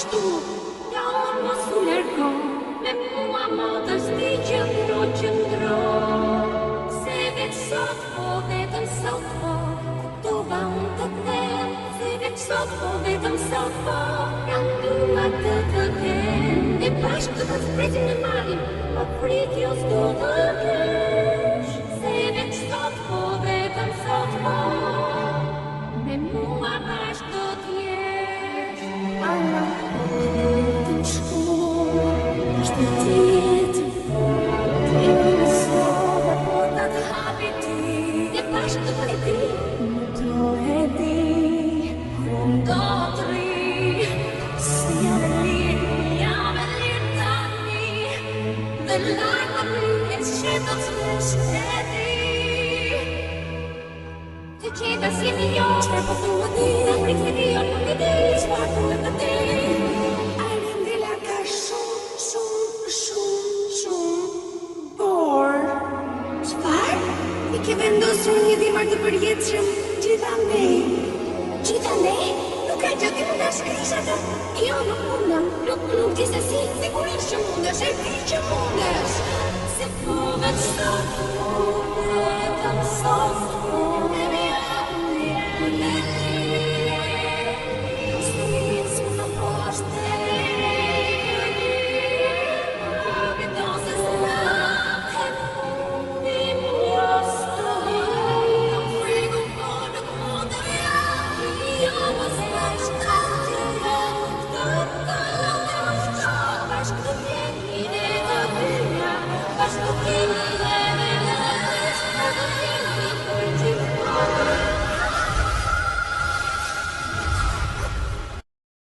ashtu. Ja unë mos u largo, me mua modës ti qëndro. Se veç sot po, vetëm sot po, kuptova unë të them. Se veç sot po, vetëm sot po, jam dua të them. E bashkë të spretim në malin, po prit jo s'do të kesh. Se veç sot po, vetëm sot po, me mua bashkë do t'jesh. Alla, të më shkuar, është në tjetë. T'jemi në sotë, portat hapi ti. E bashkë të e ti, në do e di, unë do të ri. Si jam e lirë tani, dhe lartë e shetë të shketi. Të qeta si e milion, qëre po thua ti, në prit me dion nuk e di, qëfar thua të ti. Arendela ka shumë, por qëfar? I ke vendosur një dimar të përjetshëm gjithandej. Gjithandej? Nuk ka gjë ti mund ta shkrish atë? Jo, nuk mundem. Nuk gjithsesi, sigurisht që mundesh, e di që mundesh. Se po veç sot, vetëm sot.